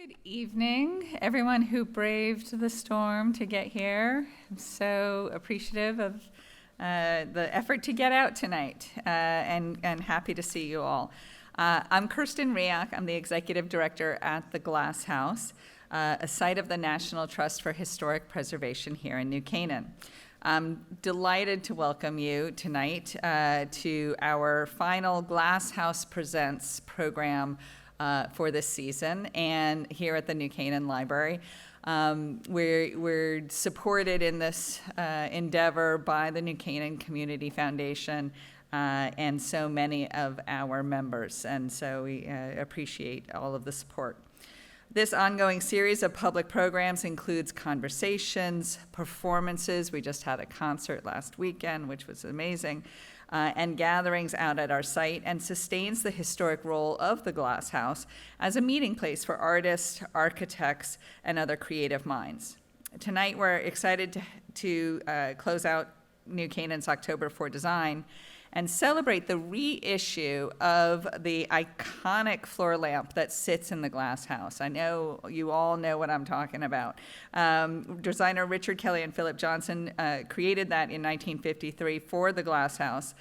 Good evening, everyone who braved the storm to get here. I'm so appreciative of the effort to get out tonight and happy to see you all. I'm Kirsten Riak. I'm the Executive Director at the Glass House, a site of the National Trust for Historic Preservation here in New Canaan. I'm delighted to welcome you tonight to our final Glass House Presents program for this season, and here at the New Canaan Library. We're supported in this endeavor by the New Canaan Community Foundation and so many of our members, and so we appreciate all of the support. This ongoing series of public programs includes conversations, performances. We just had a concert last weekend, which was amazing, and gatherings out at our site, and sustains the historic role of the Glass House as a meeting place for artists, architects, and other creative minds. Tonight, we're excited to close out New Canaan's October for Design and celebrate the reissue of the iconic floor lamp that sits in the Glass House. I know you all know what I'm talking about. Designer Richard Kelly and Philip Johnson created that in 1953 for the Glass House.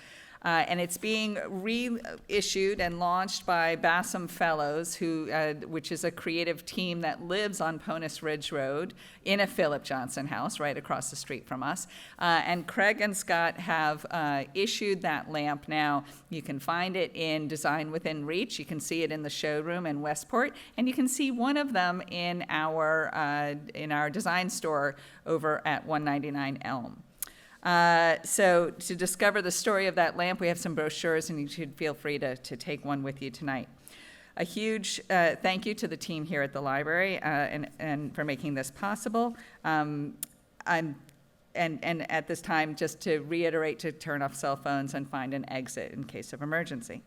And it's being reissued and launched by BassamFellows, which is a creative team that lives on Ponus Ridge Road in a Philip Johnson house right across the street from us. And Craig and Scott have issued that lamp now. You can find it in Design Within Reach. You can see it in the showroom in Westport, and you can see one of them in our design store over at 199 Elm. So to discover the story of that lamp, we have some brochures, and you should feel free to take one with you tonight. A huge thank you to the team here at the library and for making this possible. And at this time, just to reiterate, to turn off cell phones and find an exit in case of emergency.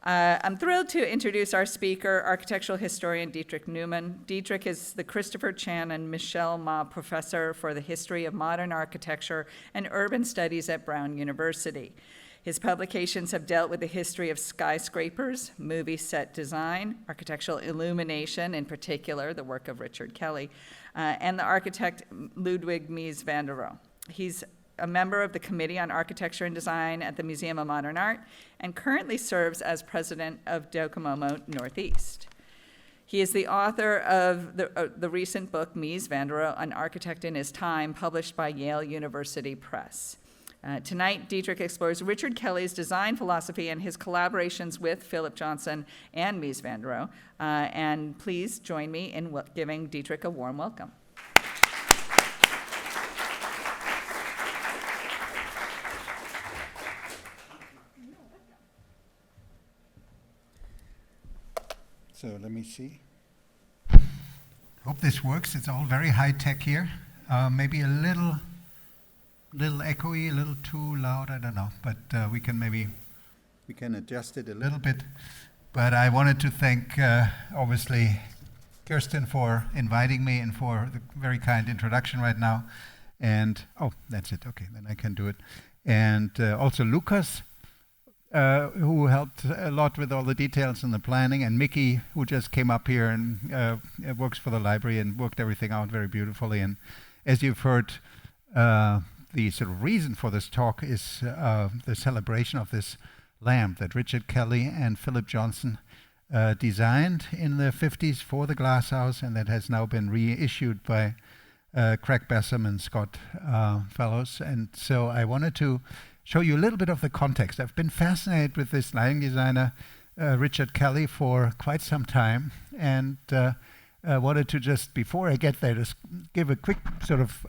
I'm thrilled to introduce our speaker, architectural historian Dietrich Neumann. Dietrich is the Christopher Chan and Michelle Ma Professor for the History of Modern Architecture and Urban Studies at Brown University. His publications have dealt with the history of skyscrapers, movie set design, architectural illumination, in particular, the work of Richard Kelly, and the architect Ludwig Mies van der Rohe. He's a member of the Committee on Architecture and Design at the Museum of Modern Art, and currently serves as president of Docomomo Northeast. He is the author of the recent book, Mies van der Rohe, An Architect in His Time, published by Yale University Press. Tonight, Dietrich explores Richard Kelly's design philosophy and his collaborations with Philip Johnson and Mies van der Rohe. And please join me in giving Dietrich a warm welcome. So let me see. Hope this works. It's all very high tech here. Maybe a little echoey, a little too loud. I don't know, but we can adjust it a little bit. But I wanted to thank, obviously, Kirsten for inviting me and for the very kind introduction right now. And that's it. Okay, then I can do it. And also Lucas, who helped a lot with all the details and the planning, and Mickey, who just came up here and works for the library and worked everything out very beautifully. And as you've heard, the sort of reason for this talk is the celebration of this lamp that Richard Kelly and Philip Johnson designed in the 50s for the Glass House, and that has now been reissued by Craig Bassam and Scott Fellows. And so I wanted to show you a little bit of the context. I've been fascinated with this lighting designer, Richard Kelly, for quite some time, and wanted to just, before I get there, just give a quick sort of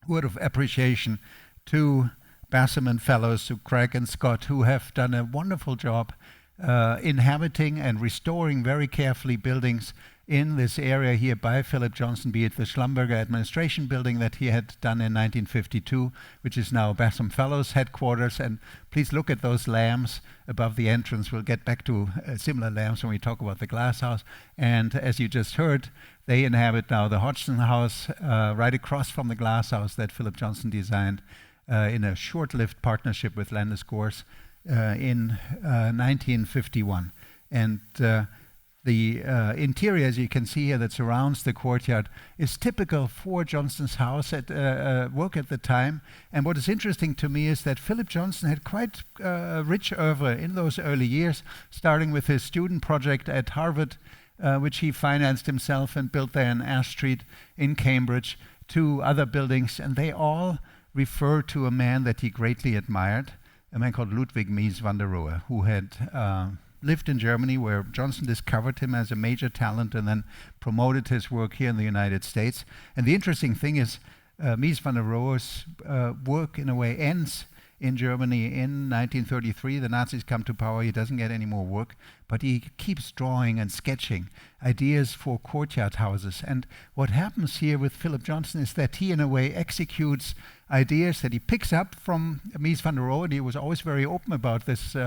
word of appreciation to Bassam and Fellows, to Craig and Scott, who have done a wonderful job inhabiting and restoring very carefully buildings in this area here by Philip Johnson, be it the Schlumberger Administration Building that he had done in 1952, which is now BassamFellows headquarters. And please look at those lamps above the entrance. We'll get back to similar lamps when we talk about the Glass House. And as you just heard, they inhabit now the Hodgson House right across from the Glass House that Philip Johnson designed in a short-lived partnership with Landis Gores in 1951. And The interior, as you can see here, that surrounds the courtyard is typical for Johnson's house at work at the time. And what is interesting to me is that Philip Johnson had quite a rich oeuvre in those early years, starting with his student project at Harvard, which he financed himself and built there in Ash Street in Cambridge, to other buildings. And they all refer to a man that he greatly admired, a man called Ludwig Mies van der Rohe, who had lived in Germany, where Johnson discovered him as a major talent and then promoted his work here in the United States. And the interesting thing is, Mies van der Rohe's work, in a way, ends in Germany in 1933. The Nazis come to power. He doesn't get any more work, but he keeps drawing and sketching ideas for courtyard houses. And what happens here with Philip Johnson is that he, in a way, executes ideas that he picks up from Mies van der Rohe, and he was always very open about this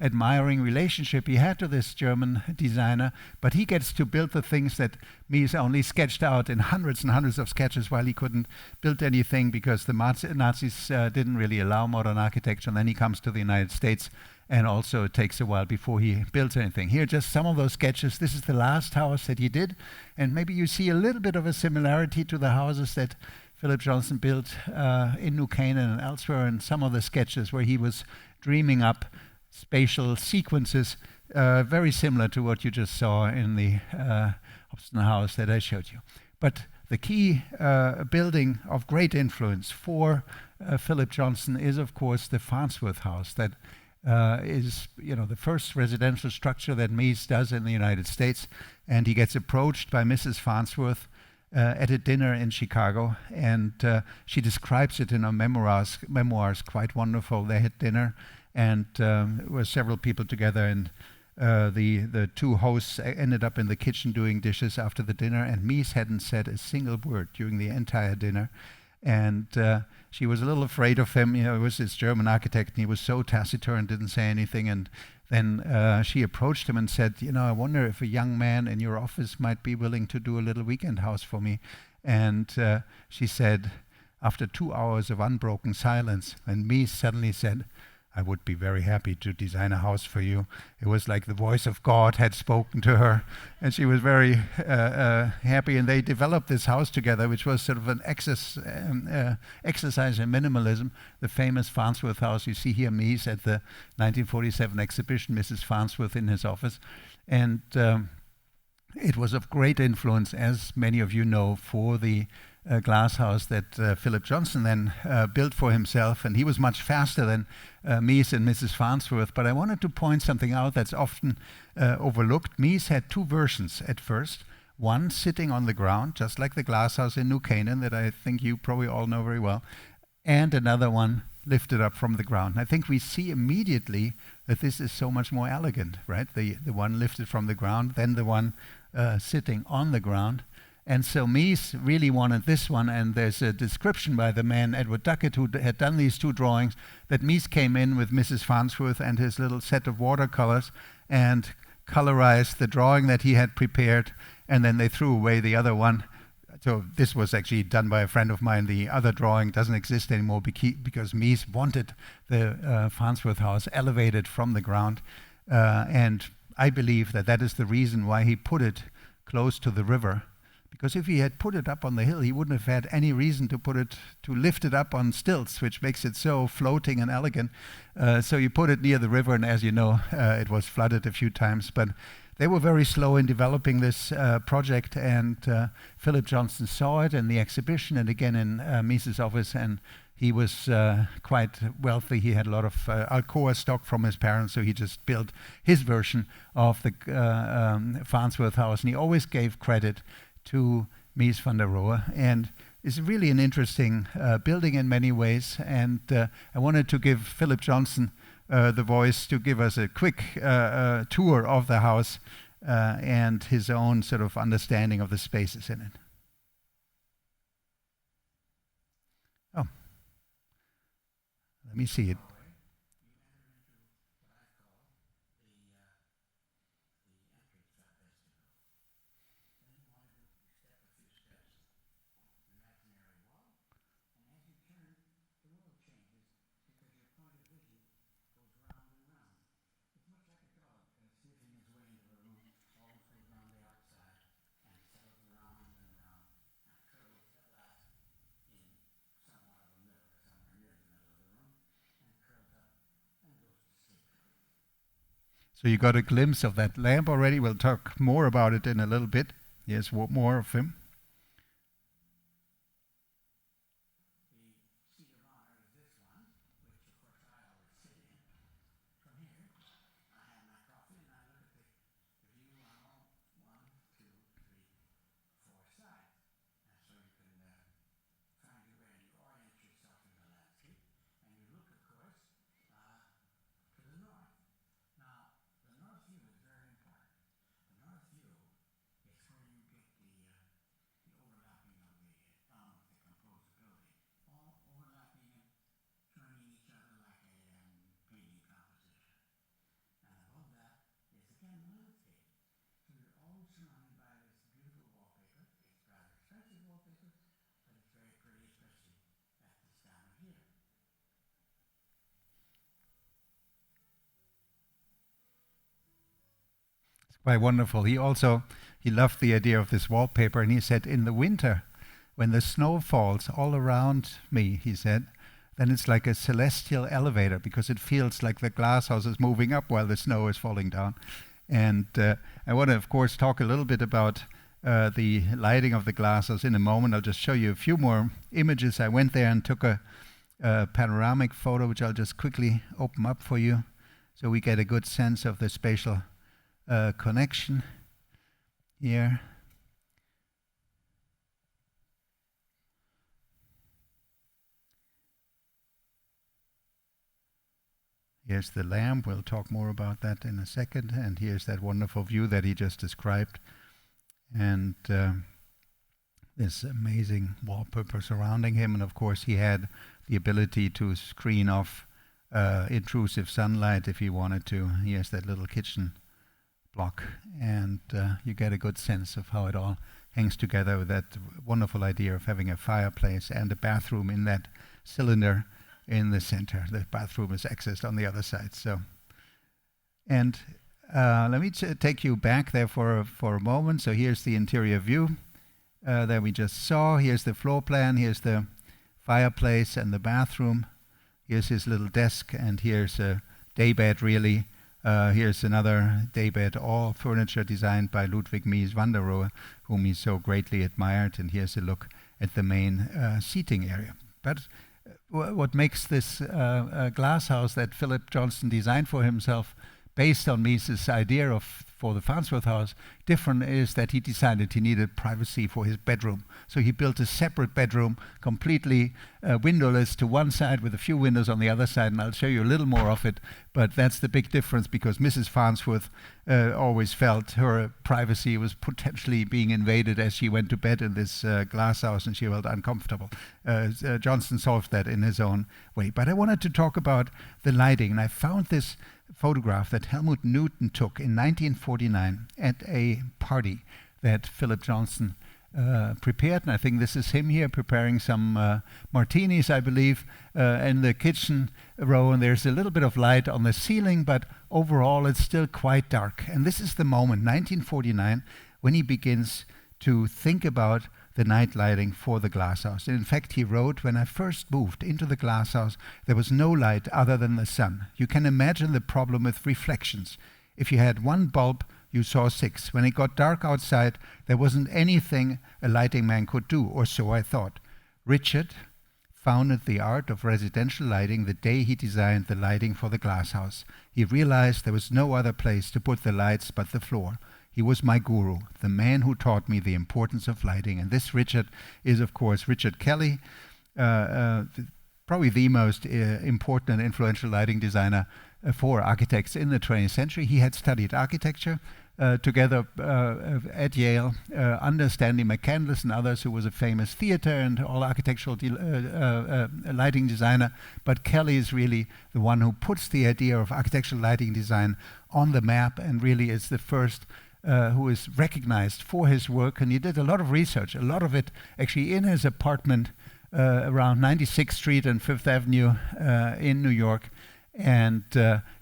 admiring relationship he had to this German designer, but he gets to build the things that Mies only sketched out in hundreds and hundreds of sketches, while he couldn't build anything because the Nazis didn't really allow modern architecture. And then he comes to the United States, and also it takes a while before he builds anything. Here, just some of those sketches. This is the last house that he did, and maybe you see a little bit of a similarity to the houses that Philip Johnson built in New Canaan and elsewhere, in some of the sketches where he was dreaming up spatial sequences very similar to what you just saw in the Hobson house that I showed you. But the key building of great influence for Philip Johnson is, of course, the Farnsworth House, that is, the first residential structure that Mies does in the United States. And he gets approached by Mrs. Farnsworth at a dinner in Chicago, and she describes it in her memoirs quite wonderful. They had dinner, and there were several people together, and the two hosts ended up in the kitchen doing dishes after the dinner, and Mies hadn't said a single word during the entire dinner. And she was a little afraid of him. He was this German architect, and he was so taciturn, didn't say anything. And then she approached him and said, I wonder if a young man in your office might be willing to do a little weekend house for me. And she said, after 2 hours of unbroken silence, and Mies suddenly said, I would be very happy to design a house for you. It was like the voice of God had spoken to her, and she was very happy. And they developed this house together, which was sort of an exercise in minimalism. The famous Farnsworth house. You see here Mies at the 1947 exhibition, Mrs. Farnsworth in his office. And it was of great influence, as many of you know, for the glass house that Philip Johnson then built for himself, and he was much faster than Mies and Mrs. Farnsworth. But I wanted to point something out that's often overlooked. Mies had two versions at first, one sitting on the ground, just like the glass house in New Canaan that I think you probably all know very well, and another one lifted up from the ground. I think we see immediately that this is so much more elegant, right? The one lifted from the ground, then the one sitting on the ground. And so Mies really wanted this one, and there's a description by the man, Edward Duckett, who had done these two drawings, that Mies came in with Mrs. Farnsworth and his little set of watercolors and colorized the drawing that he had prepared, and then they threw away the other one. So this was actually done by a friend of mine. The other drawing doesn't exist anymore because Mies wanted the Farnsworth house elevated from the ground, and I believe that that is the reason why he put it close to the river. Because if he had put it up on the hill, he wouldn't have had any reason to lift it up on stilts, which makes it so floating and elegant. So you put it near the river, and as you know, it was flooded a few times. But they were very slow in developing this project, and Philip Johnson saw it in the exhibition and again in Mies's office, and he was quite wealthy. He had a lot of Alcoa stock from his parents, so he just built his version of the Farnsworth house, and he always gave credit to Mies van der Rohe, and it's really an interesting building in many ways. And I wanted to give Philip Johnson the voice to give us a quick tour of the house and his own sort of understanding of the spaces in it. Oh, let me see it. So you got a glimpse of that lamp already. We'll talk more about it in a little bit. Here's more of him. Quite wonderful. He loved the idea of this wallpaper, and he said, in the winter, when the snow falls all around me, he said, then it's like a celestial elevator, because it feels like the glass house is moving up while the snow is falling down. And I want to, of course, talk a little bit about the lighting of the glass house in a moment. I'll just show you a few more images. I went there and took a panoramic photo, which I'll just quickly open up for you, so we get a good sense of the spatial connection here. Here's the lamp. We'll talk more about that in a second. And here's that wonderful view that he just described. And this amazing wallpaper surrounding him. And of course, he had the ability to screen off intrusive sunlight if he wanted to. Here's that little kitchen block, and you get a good sense of how it all hangs together with that wonderful idea of having a fireplace and a bathroom in that cylinder in the center. The bathroom is accessed on the other side. So, and let me take you back there for a moment. So here's the interior view that we just saw. Here's the floor plan. Here's the fireplace and the bathroom. Here's his little desk, and here's a daybed, really. Here's another daybed, all furniture designed by Ludwig Mies van der Rohe, whom he so greatly admired. And here's a look at the main seating area. But what makes this glass house that Philip Johnson designed for himself, based on Mies's idea for the Farnsworth House, different is that he decided he needed privacy for his bedroom. So he built a separate bedroom, completely windowless to one side with a few windows on the other side, and I'll show you a little more of it. But that's the big difference, because Mrs. Farnsworth always felt her privacy was potentially being invaded as she went to bed in this glass house, and she felt uncomfortable. Johnson solved that in his own way. But I wanted to talk about the lighting, and I found this photograph that Helmut Newton took in 1949 at a party that Philip Johnson prepared. And I think this is him here preparing some martinis, I believe, in the kitchen row. And there's a little bit of light on the ceiling, but overall it's still quite dark. And this is the moment, 1949, when he begins to think about the night lighting for the glasshouse. And in fact, he wrote, when I first moved into the glasshouse, there was no light other than the sun. You can imagine the problem with reflections. If you had one bulb, you saw 6. When it got dark outside, there wasn't anything a lighting man could do, or so I thought. Richard founded the art of residential lighting the day he designed the lighting for the glasshouse. He realized there was no other place to put the lights but the floor. He was my guru, the man who taught me the importance of lighting. And this Richard is, of course, Richard Kelly, probably the most important and influential lighting designer for architects in the 20th century. He had studied architecture together at Yale under Stanley McCandless and others, who was a famous theater and all architectural lighting designer. But Kelly is really the one who puts the idea of architectural lighting design on the map, and really is the first who is recognized for his work. And he did a lot of research, a lot of it actually in his apartment around 96th Street and 5th Avenue in New York. And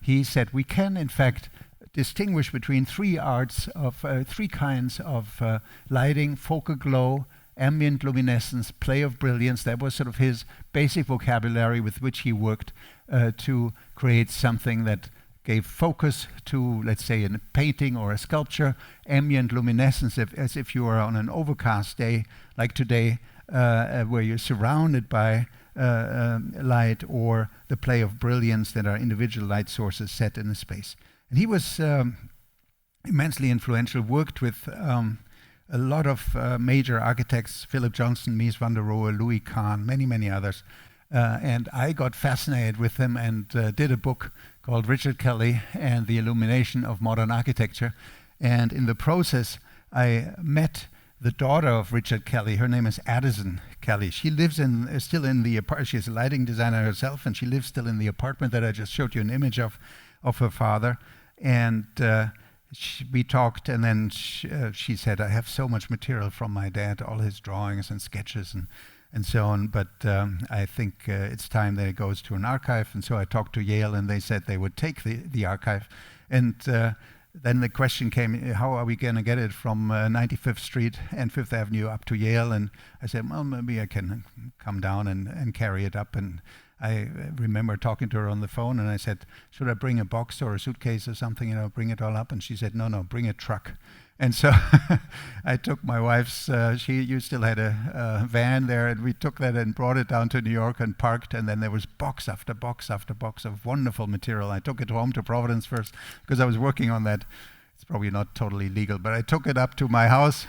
he said we can, in fact, distinguish between three kinds of lighting: focal glow, ambient luminescence, play of brilliance. That was sort of his basic vocabulary with which he worked to create something that gave focus to, let's say, a painting or a sculpture, ambient luminescence, as if you were on an overcast day like today, where you're surrounded by light, or the play of brilliance that are individual light sources set in a space. And he was immensely influential, worked with a lot of major architects, Philip Johnson, Mies van der Rohe, Louis Kahn, many, many others. And I got fascinated with them and did a book called Richard Kelly and the Illumination of Modern Architecture. And in the process, I met the daughter of Richard Kelly. Her name is Addison Kelly. She lives still in the apartment. She's a lighting designer herself, and she lives still in the apartment that I just showed you an image of her father. And we talked, and then she said, I have so much material from my dad, all his drawings and sketches and so on, but I think it's time that it goes to an archive. And so I talked to Yale, and they said they would take the archive. And then the question came, how are we going to get it from 95th Street and 5th Avenue up to Yale? And I said, well, maybe I can come down and carry it up. And I remember talking to her on the phone, and I said, should I bring a box or a suitcase or something, bring it all up? And she said, no, bring a truck. And so I took my wife's, you still had a van there, and we took that and brought it down to New York and parked, and then there was box after box after box of wonderful material. I took it home to Providence first, because I was working on that. It's probably not totally legal, but I took it up to my house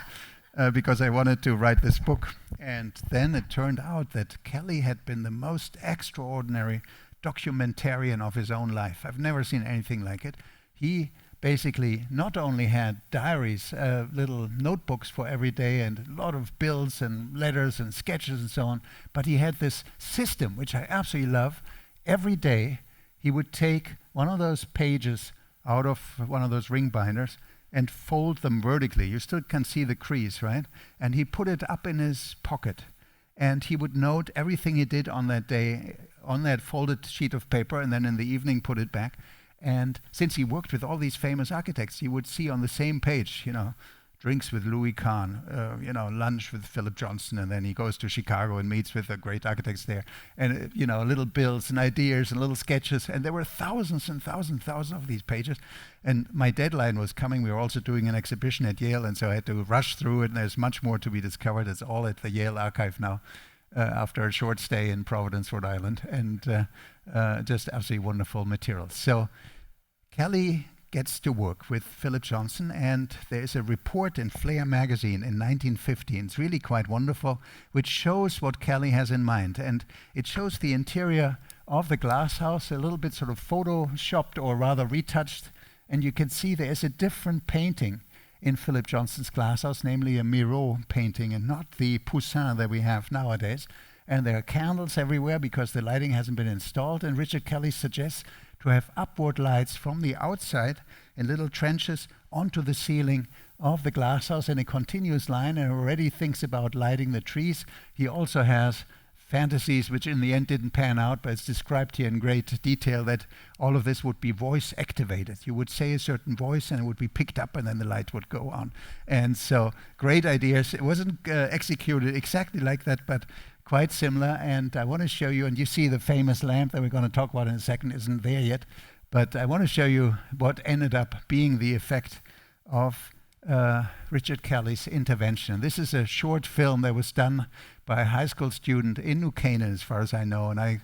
because I wanted to write this book. And then it turned out that Kelly had been the most extraordinary documentarian of his own life. I've never seen anything like it. He basically not only had diaries, little notebooks for every day, and a lot of bills and letters and sketches and so on, but he had this system, which I absolutely love. Every day he would take one of those pages out of one of those ring binders and fold them vertically. You still can see the crease, right? And he put it up in his pocket, and he would note everything he did on that day on that folded sheet of paper, and then in the evening put it back. And since he worked with all these famous architects, you would see on the same page, drinks with Louis Kahn, lunch with Philip Johnson, and then he goes to Chicago and meets with the great architects there. And, little bills and ideas and little sketches. And there were thousands and thousands of these pages. And my deadline was coming. We were also doing an exhibition at Yale, and so I had to rush through it, and there's much more to be discovered. It's all at the Yale archive now, after a short stay in Providence, Rhode Island, and just absolutely wonderful material. So Kelly gets to work with Philip Johnson, and there's a report in Flair magazine in 1915. It's really quite wonderful, which shows what Kelly has in mind. And it shows the interior of the glass house, a little bit sort of photoshopped or rather retouched. And you can see there's a different painting in Philip Johnson's glass house, namely a Miro painting and not the Poussin that we have nowadays. And there are candles everywhere because the lighting hasn't been installed. And Richard Kelly suggests to have upward lights from the outside in little trenches onto the ceiling of the glasshouse in a continuous line, and already thinks about lighting the trees. He also has fantasies which in the end didn't pan out, but it's described here in great detail that all of this would be voice activated. You would say a certain voice and it would be picked up, and then the light would go on. And so great ideas. It wasn't executed exactly like that, but quite similar. And I want to show you, and you see the famous lamp that we're going to talk about in a second isn't there yet, but I want to show you what ended up being the effect of Richard Kelly's intervention. And this is a short film that was done by a high school student in New Canaan, as far as I know, and I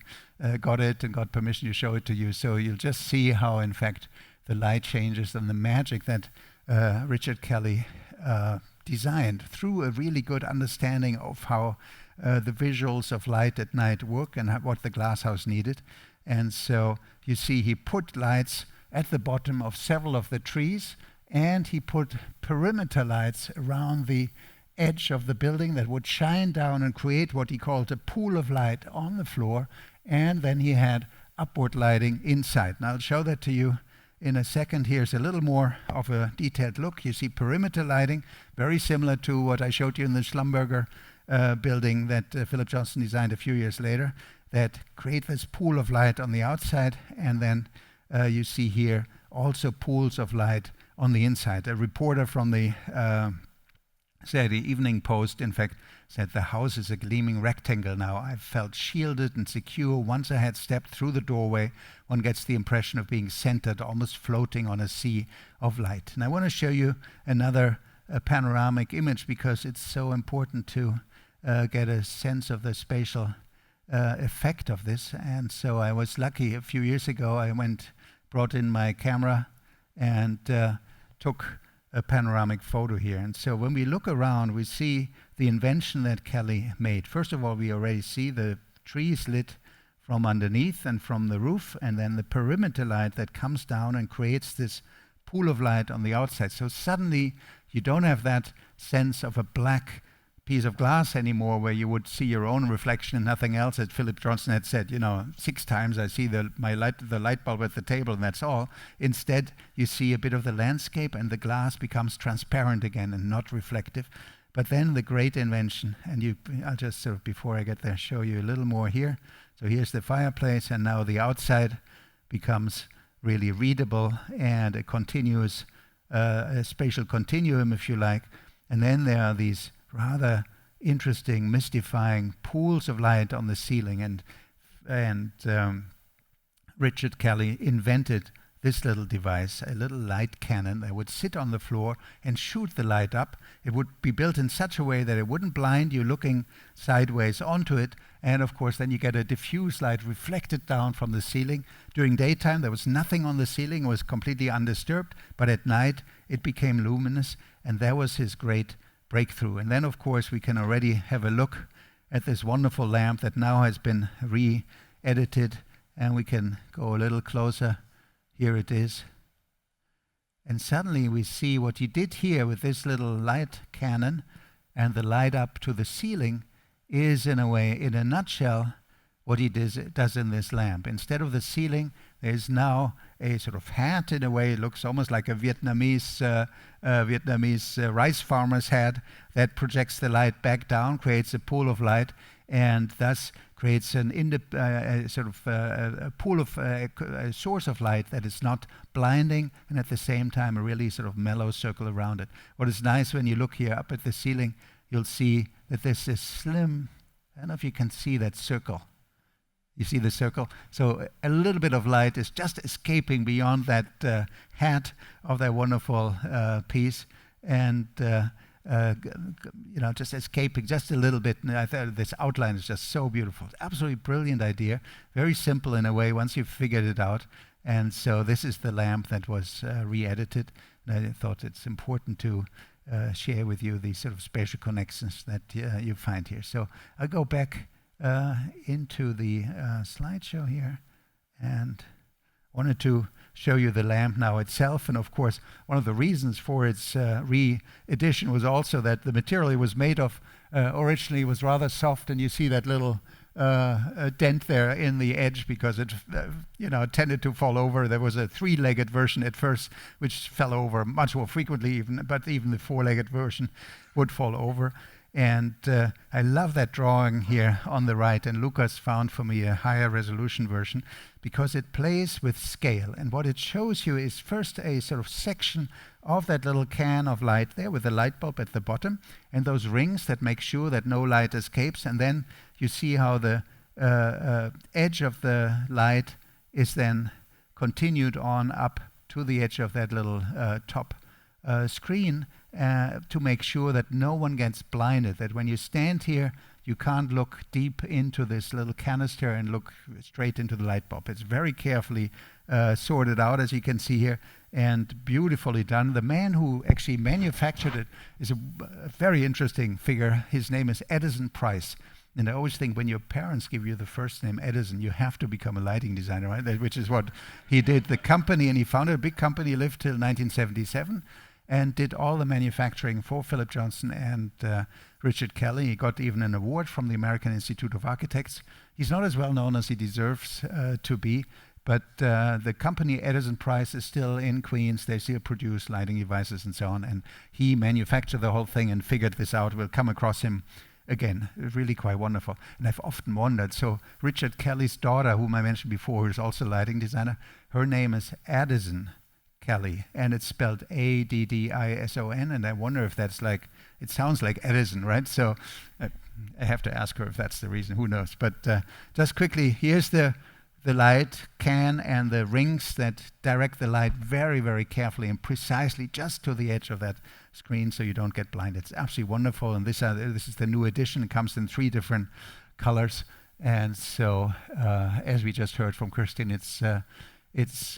got it and got permission to show it to you. So you'll just see how, in fact, the light changes and the magic that Richard Kelly designed through a really good understanding of how the visuals of light at night work and what the glasshouse needed. And so you see he put lights at the bottom of several of the trees, and he put perimeter lights around the edge of the building that would shine down and create what he called a pool of light on the floor. And then he had upward lighting inside. Now I'll show that to you in a second. Here's a little more of a detailed look. You see perimeter lighting, very similar to what I showed you in the Schlumberger building that Philip Johnson designed a few years later, that create this pool of light on the outside, and then you see here also pools of light on the inside. A reporter from the said the Evening Post, in fact, said the house is a gleaming rectangle now. I felt shielded and secure. Once I had stepped through the doorway, one gets the impression of being centered, almost floating on a sea of light. And I want to show you another panoramic image because it's so important to get a sense of the spatial effect of this. And so I was lucky. A few years ago, I brought in my camera and took a panoramic photo here. And so when we look around, we see the invention that Kelly made. First of all, we already see the trees lit from underneath and from the roof, and then the perimeter light that comes down and creates this pool of light on the outside. So suddenly you don't have that sense of a black piece of glass anymore where you would see your own reflection and nothing else. As Philip Johnson had said, 6 times I see the light bulb at the table and that's all. Instead, you see a bit of the landscape and the glass becomes transparent again and not reflective. But then the great invention, and I'll just sort of, before I get there, show you a little more here. So here's the fireplace, and now the outside becomes really readable and a continuous, a spatial continuum, if you like. And then there are these rather interesting, mystifying pools of light on the ceiling, and Richard Kelly invented this little device, a little light cannon that would sit on the floor and shoot the light up. It would be built in such a way that it wouldn't blind you looking sideways onto it, and of course then you get a diffuse light reflected down from the ceiling. During daytime there was nothing on the ceiling, it was completely undisturbed, but at night it became luminous, and that was his great breakthrough. And then of course we can already have a look at this wonderful lamp that now has been re-edited, and we can go a little closer. Here it is. And suddenly we see what he did here with this little light cannon and the light up to the ceiling is, in a way, in a nutshell, what he does in this lamp. Instead of the ceiling, there's now a sort of hat. In a way, it looks almost like a Vietnamese rice farmer's hat that projects the light back down, creates a pool of light, and thus creates a pool of a source of light that is not blinding, and at the same time a really sort of mellow circle around it. What is nice when you look here up at the ceiling, you'll see that there's this slim, I don't know if you can see that circle. You see the circle? So a little bit of light is just escaping beyond that hat of that wonderful piece, and just escaping just a little bit. And I thought this outline is just so beautiful. Absolutely brilliant idea. Very simple in a way once you've figured it out. And so this is the lamp that was re-edited. And I thought it's important to share with you these sort of spatial connections that you find here. So I'll go back into the slideshow here, and wanted to show you the lamp now itself. And of course, one of the reasons for its re-edition was also that the material it was made of originally was rather soft, and you see that little dent there in the edge because it tended to fall over. There was a 3-legged version at first which fell over much more frequently, but even the 4-legged version would fall over. And I love that drawing here on the right, and Lucas found for me a higher resolution version because it plays with scale. And what it shows you is first a sort of section of that little can of light there with a light bulb at the bottom and those rings that make sure that no light escapes. And then you see how the edge of the light is then continued on up to the edge of that little top screen to make sure that no one gets blinded, that when you stand here, you can't look deep into this little canister and look straight into the light bulb. It's very carefully sorted out, as you can see here, and beautifully done. The man who actually manufactured it is a very interesting figure. His name is Edison Price. And I always think when your parents give you the first name Edison, you have to become a lighting designer, right? Which is what he did. The company, and he founded a big company, he lived till 1977, and did all the manufacturing for Philip Johnson and Richard Kelly. He got even an award from the American Institute of Architects. He's not as well known as he deserves to be, but the company Edison Price is still in Queens. They still produce lighting devices and so on, and he manufactured the whole thing and figured this out. We'll come across him again. Really quite wonderful. And I've often wondered, so Richard Kelly's daughter, whom I mentioned before, who's also a lighting designer, her name is Addison Kelly, and it's spelled Addison, and I wonder if that's like, it sounds like Edison, right? So I have to ask her if that's the reason, who knows. But just quickly, here's the light can and the rings that direct the light very, very carefully and precisely just to the edge of that screen so you don't get blinded. It's absolutely wonderful, and this is the new edition. It comes in 3 different colors, and so as we just heard from Kirsten, it's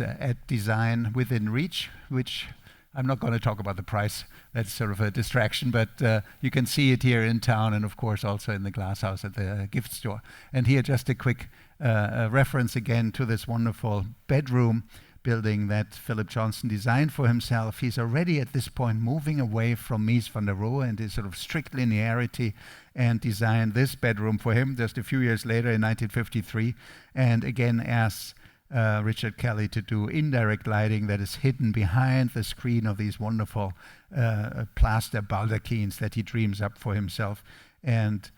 at Design Within Reach, which I'm not going to talk about the price. That's sort of a distraction, but you can see it here in town, and of course also in the glass house at the gift store. And here just a quick reference again to this wonderful bedroom building that Philip Johnson designed for himself. He's already at this point moving away from Mies van der Rohe and his sort of strict linearity, and designed this bedroom for him just a few years later in 1953, and again asks Richard Kelly to do indirect lighting that is hidden behind the screen of these wonderful plaster baldachins that he dreams up for himself. And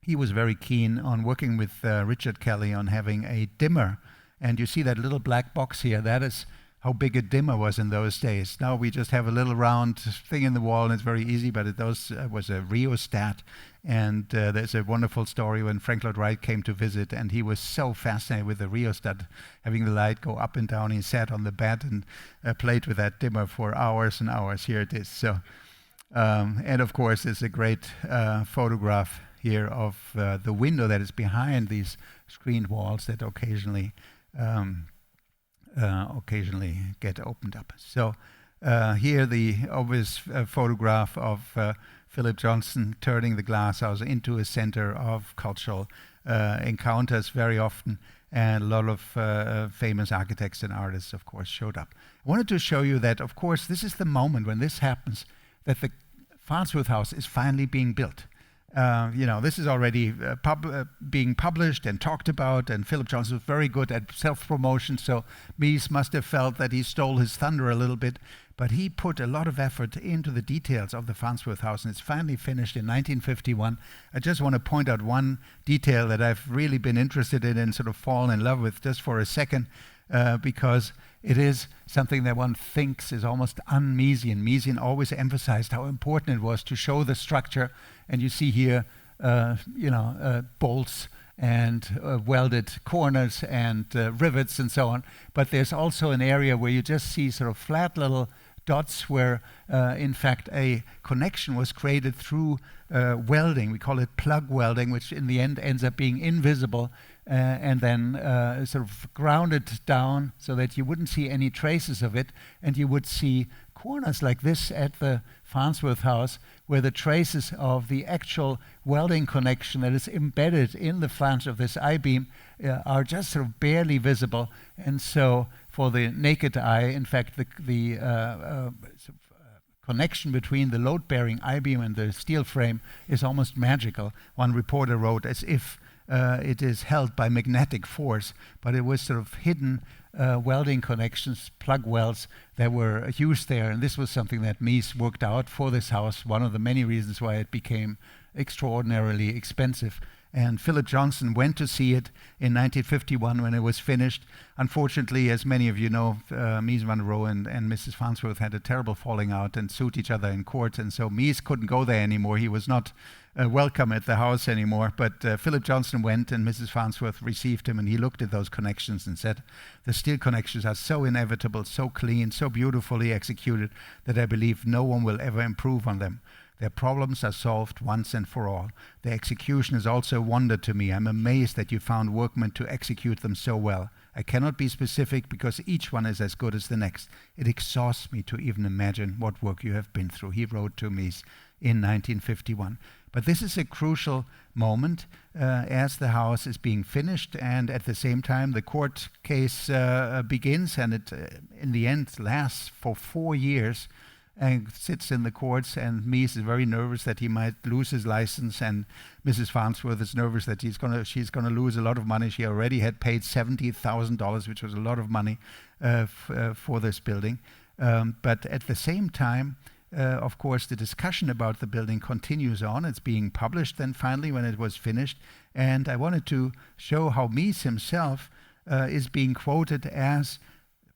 he was very keen on working with Richard Kelly on having a dimmer. And you see that little black box here, that is how big a dimmer was in those days. Now we just have a little round thing in the wall and it's very easy, but it was a rheostat. And there's a wonderful story when Frank Lloyd Wright came to visit, and he was so fascinated with the rheostat, having the light go up and down. He sat on the bed and played with that dimmer for hours and hours. Here it is. So, and of course, there's a great photograph here of the window that is behind these screened walls that occasionally get opened up. So here the obvious photograph of Philip Johnson turning the glass house into a center of cultural encounters very often, and a lot of famous architects and artists, of course, showed up. I wanted to show you that, of course, this is the moment when this happens, that the Farnsworth House is finally being built. This is already being published and talked about, and Philip Johnson was very good at self-promotion, so Mies must have felt that he stole his thunder a little bit, but he put a lot of effort into the details of the Farnsworth House, and it's finally finished in 1951. I just want to point out one detail that I've really been interested in and sort of fallen in love with just for a second, because it is something that one thinks is almost un-Miesian. Miesian always emphasized how important it was to show the structure, and you see here, bolts and welded corners and rivets and so on. But there's also an area where you just see sort of flat little dots where, in fact, a connection was created through welding. We call it plug welding, which in the end ends up being invisible, and then sort of grounded down so that you wouldn't see any traces of it, and you would see corners like this at the Farnsworth House where the traces of the actual welding connection that is embedded in the flange of this I-beam are just sort of barely visible. And so for the naked eye, in fact, the connection between the load-bearing I-beam and the steel frame is almost magical. One reporter wrote, as if it is held by magnetic force, but it was sort of hidden welding connections, plug welds that were used there, and this was something that Mies worked out for this house, one of the many reasons why it became extraordinarily expensive. And Philip Johnson went to see it in 1951 when it was finished. Unfortunately, as many of you know, Mies van der Rohe and Mrs. Farnsworth had a terrible falling out and sued each other in court, and so Mies couldn't go there anymore. He was not welcome at the house anymore, but Philip Johnson went, and Mrs. Farnsworth received him, and he looked at those connections and said, the steel connections are so inevitable, so clean, so beautifully executed, that I believe no one will ever improve on them. Their problems are solved once and for all. Their execution is also a wonder to me. I'm amazed that you found workmen to execute them so well. I cannot be specific because each one is as good as the next. It exhausts me to even imagine what work you have been through, he wrote to Mies in 1951. But this is a crucial moment as the house is being finished, and at the same time the court case begins, and it in the end lasts for 4 years and sits in the courts, and Mies is very nervous that he might lose his license, and Mrs. Farnsworth is nervous that she's going to lose a lot of money. She already had paid $70,000, which was a lot of money for this building. But at the same time, of course, the discussion about the building continues on. It's being published then finally when it was finished. And I wanted to show how Mies himself is being quoted as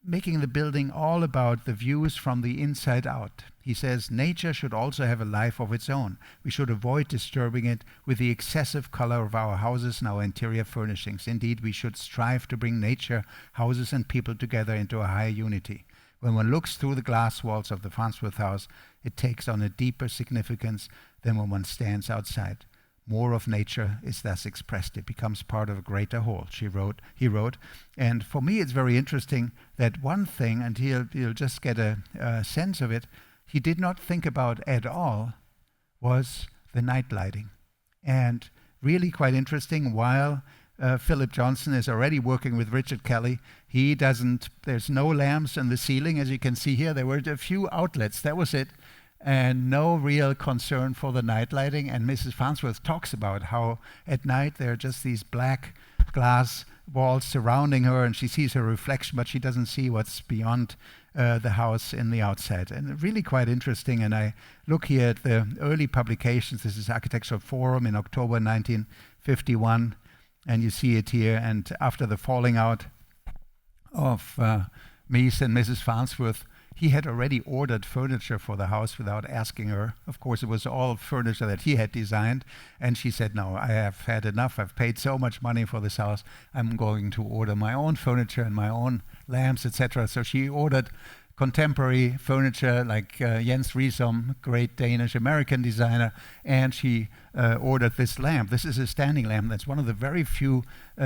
making the building all about the views from the inside out. He says, nature should also have a life of its own. We should avoid disturbing it with the excessive color of our houses and our interior furnishings. Indeed, we should strive to bring nature, houses, and people together into a higher unity. When one looks through the glass walls of the Farnsworth House, it takes on a deeper significance than when one stands outside. More of nature is thus expressed. It becomes part of a greater whole, he wrote. And for me, it's very interesting that one thing, and you'll just get a sense of it, he did not think about at all was the night lighting. And really quite interesting, while Philip Johnson is already working with Richard Kelly, there's no lamps in the ceiling, as you can see here. There were a few outlets, that was it. And no real concern for the night lighting. And Mrs. Farnsworth talks about how at night there are just these black glass walls surrounding her, and she sees her reflection, but she doesn't see what's beyond the house in the outside. And really quite interesting. And I look here at the early publications. This is Architectural Forum in October 1951, and you see it here. And after the falling out of Mies and Mrs. Farnsworth, he had already ordered furniture for the house without asking her. Of course, it was all furniture that he had designed. And she said, no, I have had enough. I've paid so much money for this house. I'm going to order my own furniture and my own lamps, etc. So she ordered contemporary furniture like Jens Riesom, great Danish-American designer, and she ordered this lamp. This is a standing lamp. That's one of the very few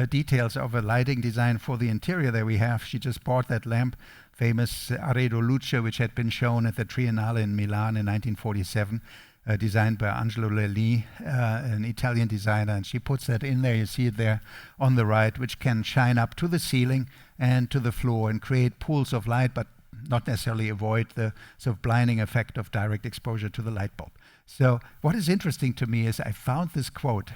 details of a lighting design for the interior that we have. She just bought that lamp, famous Arredo Luce, which had been shown at the Triennale in Milan in 1947, designed by Angelo Lelli, an Italian designer, and she puts that in there. You see it there on the right, which can shine up to the ceiling and to the floor and create pools of light, but not necessarily avoid the sort of blinding effect of direct exposure to the light bulb. So what is interesting to me is I found this quote.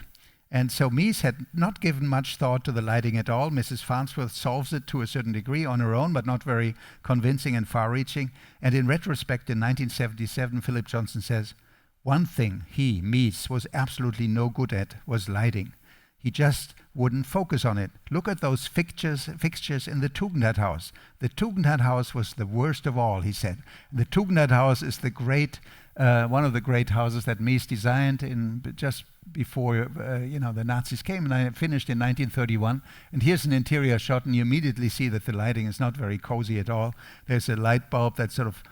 And so Mies had not given much thought to the lighting at all. Mrs. Farnsworth solves it to a certain degree on her own, but not very convincing and far-reaching. And in retrospect, in 1977, Philip Johnson says, one thing he, Mies, was absolutely no good at was lighting. He just wouldn't focus on it. Look at those fixtures in the Tugendhat The Tugendhat was the worst of all, he said. The Tugendhat is the great, one of the great houses that Mies designed in just before the Nazis came, and I finished in 1931. And here's an interior shot, and you immediately see that the lighting is not very cozy at all. There's a light bulb that's sort of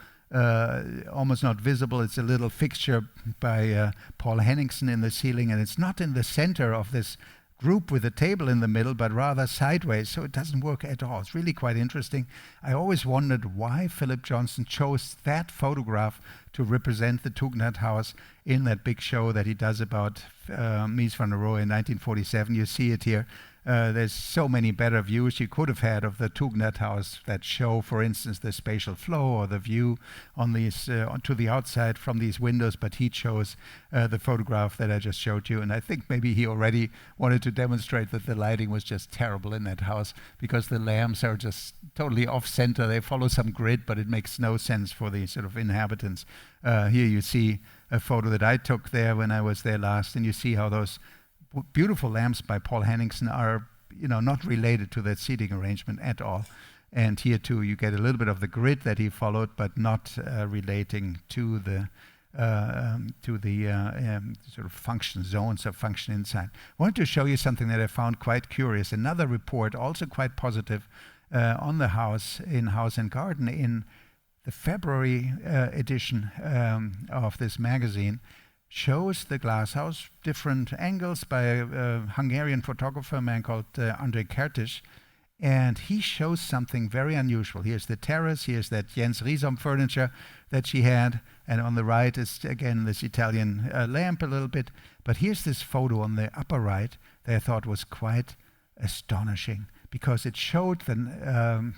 almost not visible. It's a little fixture by Paul Henningsen in the ceiling, and it's not in the center of this group with a table in the middle, but rather sideways, so it doesn't work at all. It's really quite interesting. I always wondered why Philip Johnson chose that photograph to represent the Tugendhat House in that big show that he does about Mies van der Rohe in 1947. You see it here. There's so many better views you could have had of the Tugendhat House that show, for instance, the spatial flow or the view on these to the outside from these windows, but he chose the photograph that I just showed you. And I think maybe he already wanted to demonstrate that the lighting was just terrible in that house because the lamps are just totally off-center. They follow some grid, but it makes no sense for the sort of inhabitants. Here you see a photo that I took there when I was there last, and you see how those beautiful lamps by Paul Henningsen are, not related to that seating arrangement at all. And here too, you get a little bit of the grid that he followed, but not relating to the sort of function zones of function inside. I wanted to show you something that I found quite curious. Another report, also quite positive, on the house in House and Garden in the February edition of this magazine. Shows the glass house, different angles by a Hungarian photographer, a man called Andrei Kertész, and he shows something very unusual. Here's the terrace, here's that Jens Riesom furniture that she had, and on the right is again this Italian lamp a little bit, but here's this photo on the upper right that I thought was quite astonishing because it showed the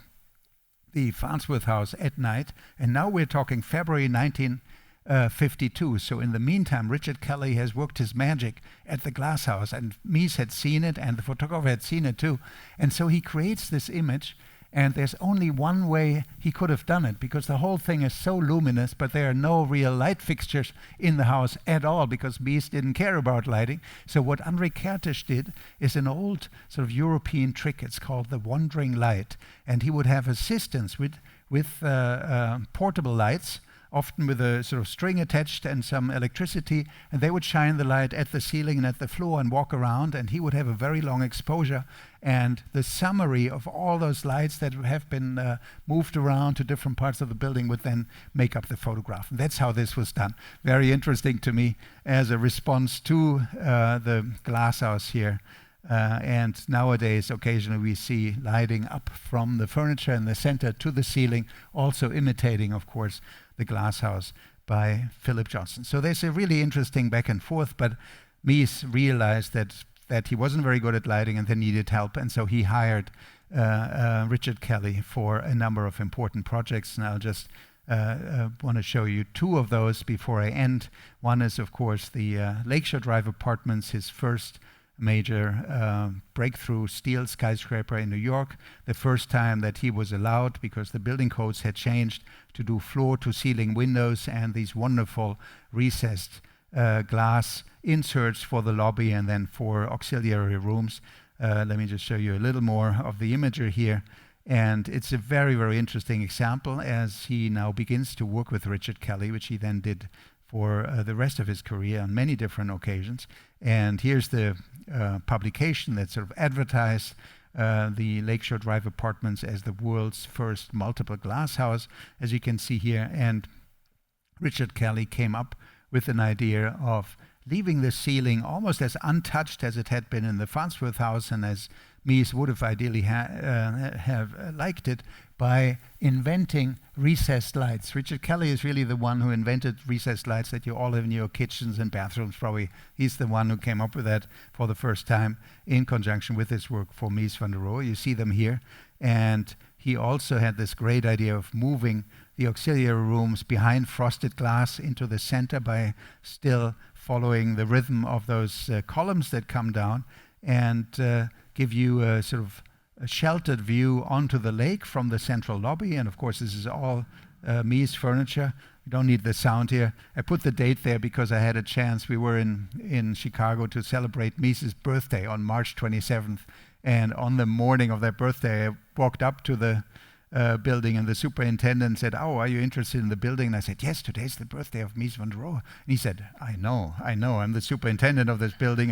Farnsworth House at night, and now we're talking February 1952. So in the meantime, Richard Kelly has worked his magic at the glass house, and Mies had seen it, and the photographer had seen it too. And so he creates this image, And there's only one way he could have done it, because the whole thing is so luminous, but there are no real light fixtures in the house at all, because Mies didn't care about lighting. So what André Kertész did is an old sort of European trick. It's called the wandering light. And he would have assistants with portable lights, often with a sort of string attached and some electricity, and they would shine the light at the ceiling and at the floor and walk around, and he would have a very long exposure. And the summary of all those lights that have been moved around to different parts of the building would then make up the photograph. And that's how this was done. Very interesting to me as a response to the glass house here. And nowadays, occasionally we see lighting up from the furniture in the center to the ceiling, also imitating, of course, the glass house by Philip Johnson. So there's a really interesting back and forth, but Mies realized that he wasn't very good at lighting and they needed help, and so he hired Richard Kelly for a number of important projects. And I'll just want to show you two of those before I end. One is, of course, the Lakeshore Drive Apartments, his first major breakthrough steel skyscraper in New York, the first time that he was allowed, because the building codes had changed, to do floor-to-ceiling windows and these wonderful recessed glass inserts for the lobby and then for auxiliary rooms. Let me just show you a little more of the imagery here. And it's a very, very interesting example as he now begins to work with Richard Kelly, which he then did for the rest of his career on many different occasions. And here's the publication that sort of advertised the Lakeshore Drive Apartments as the world's first multiple glass house, as you can see here. And Richard Kelly came up with an idea of leaving the ceiling almost as untouched as it had been in the Farnsworth House, and as Mies would have ideally have liked it, by inventing recessed lights. Richard Kelly is really the one who invented recessed lights that you all have in your kitchens and bathrooms. Probably he's the one who came up with that for the first time in conjunction with his work for Mies van der Rohe. You see them here. And he also had this great idea of moving the auxiliary rooms behind frosted glass into the center by still following the rhythm of those columns that come down, and give you a sort of a sheltered view onto the lake from the central lobby. And of course, this is all Mies furniture. We don't need the sound here. I put the date there because I had a chance. We were in Chicago to celebrate Mies's birthday on March 27th. And on the morning of that birthday, I walked up to the building, and the superintendent said, "Oh, are you interested in the building?" And I said, "Yes, today's the birthday of Mies van der Rohe." And he said, I know, I'm the superintendent of this building."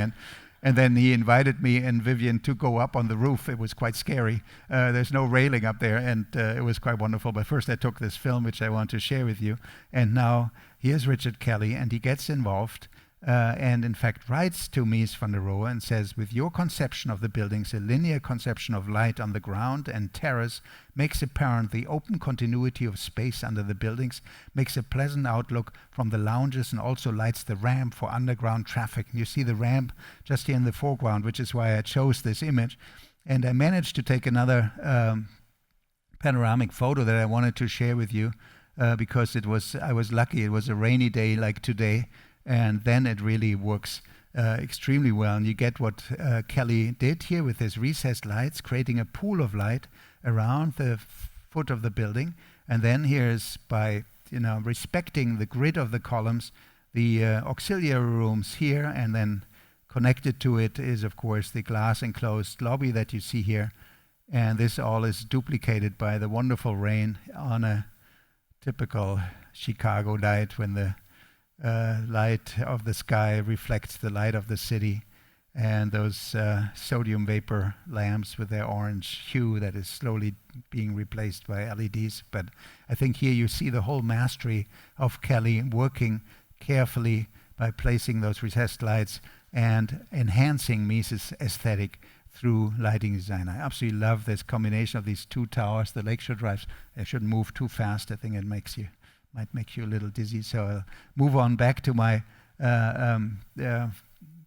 And then he invited me and Vivian to go up on the roof. It was quite scary. There's no railing up there, and it was quite wonderful. But first I took this film, which I want to share with you. And now here's Richard Kelly, and he gets involved and in fact writes to Mies van der Rohe and says, "With your conception of the buildings, a linear conception of light on the ground and terrace makes apparent the open continuity of space under the buildings, makes a pleasant outlook from the lounges, and also lights the ramp for underground traffic." And you see the ramp just here in the foreground, which is why I chose this image. And I managed to take another panoramic photo that I wanted to share with you because I was lucky. It was a rainy day like today, and then it really works extremely well. And you get what Kelly did here with his recessed lights, creating a pool of light around the foot of the building. And then here's, by respecting the grid of the columns, the auxiliary rooms here, and then connected to it is, of course, the glass enclosed lobby that you see here. And this all is duplicated by the wonderful rain on a typical Chicago night when the light of the sky reflects the light of the city, and those sodium vapor lamps with their orange hue that is slowly being replaced by LEDs. But I think here you see the whole mastery of Kelly working carefully by placing those recessed lights and enhancing Mies's aesthetic through lighting design. I absolutely love this combination of these two towers, the Lakeshore Drives. I shouldn't move too fast. I think it might make you a little dizzy. So I'll move on back to my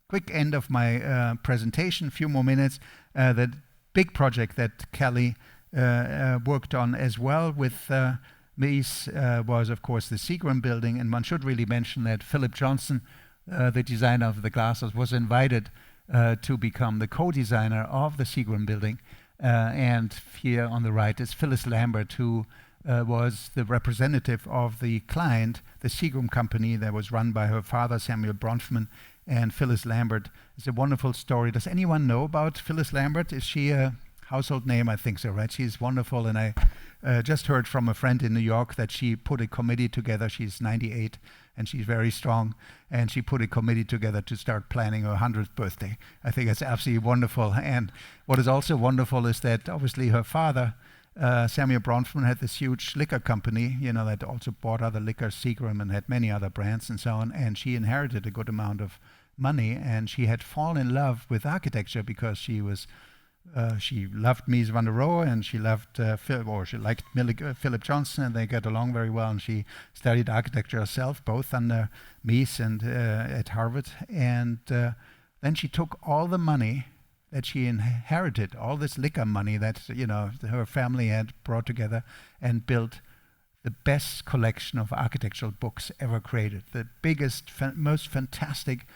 quick end of my presentation, a few more minutes. The big project that Kelly worked on as well with Mies was, of course, the Seagram Building. And one should really mention that Philip Johnson, the designer of the glasses, was invited to become the co-designer of the Seagram Building. And here on the right is Phyllis Lambert, who was the representative of the client, the Seagram company that was run by her father, Samuel Bronfman, and Phyllis Lambert. It's a wonderful story. Does anyone know about Phyllis Lambert? Is she a household name? I think so, right? She's wonderful, and I just heard from a friend in New York that she put a committee together. She's 98, and she's very strong, and she put a committee together to start planning her 100th birthday. I think it's absolutely wonderful. And what is also wonderful is that obviously her father, Samuel Bronfman, had this huge liquor company, that also bought other liquor, Seagram, and had many other brands and so on. And she inherited a good amount of money, and she had fallen in love with architecture because she loved Mies van der Rohe, and she liked Philip Johnson, and they got along very well. And she studied architecture herself, both under Mies and at Harvard. And then she took all the money that she inherited, all this liquor money that her family had brought together, and built the best collection of architectural books ever created. The biggest, most fantastic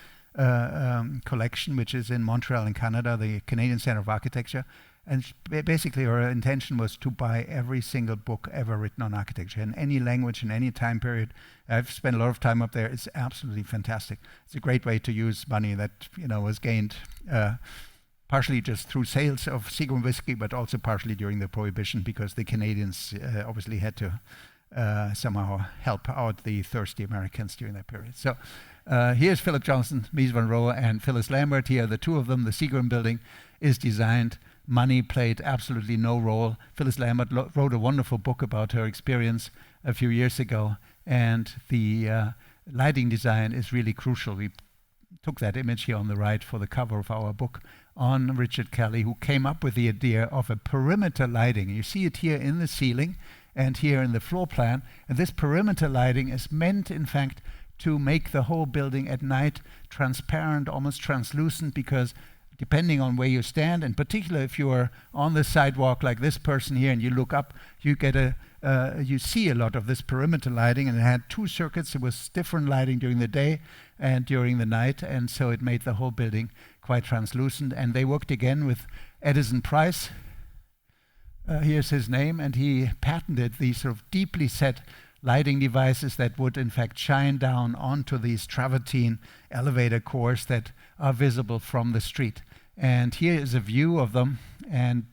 collection, which is in Montréal in Canada, the Canadian Centre of Architecture. And basically her intention was to buy every single book ever written on architecture in any language, in any time period. I've spent a lot of time up there. It's absolutely fantastic. It's a great way to use money that was gained partially just through sales of Seagram whiskey, but also partially during the Prohibition, because the Canadians obviously had to somehow help out the thirsty Americans during that period. So here's Philip Johnson, Mies van der Rohe, and Phyllis Lambert. Here, the two of them. The Seagram Building is designed. Money played absolutely no role. Phyllis Lambert wrote a wonderful book about her experience a few years ago, and the lighting design is really crucial. We took that image here on the right for the cover of our book on Richard Kelly, who came up with the idea of a perimeter lighting. You see it here in the ceiling and here in the floor plan. And this perimeter lighting is meant, in fact, to make the whole building at night transparent, almost translucent, because depending on where you stand, in particular if you are on the sidewalk like this person here and you look up, you get you see a lot of this perimeter lighting, and it had two circuits. It was different lighting during the day and during the night, and so it made the whole building quite translucent. And they worked again with Edison Price. Here's his name, and he patented these sort of deeply set lighting devices that would in fact shine down onto these travertine elevator cores that are visible from the street. And here is a view of them, and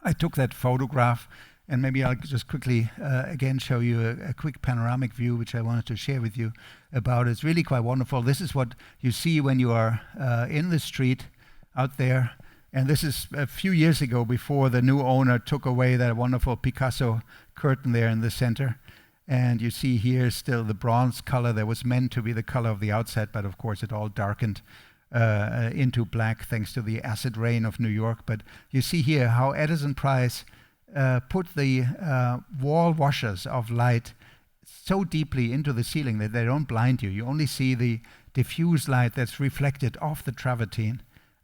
I took that photograph, and maybe I'll just quickly again show you a quick panoramic view which I wanted to share with you about. It's really quite wonderful. This is what you see when you are in the street out there. And this is a few years ago, before the new owner took away that wonderful Picasso curtain there in the center. And you see here still the bronze color that was meant to be the color of the outside, but of course it all darkened into black thanks to the acid rain of New York. But you see here how Edison Price put the wall washers of light so deeply into the ceiling that they don't blind you. You only see the diffuse light that's reflected off the travertine.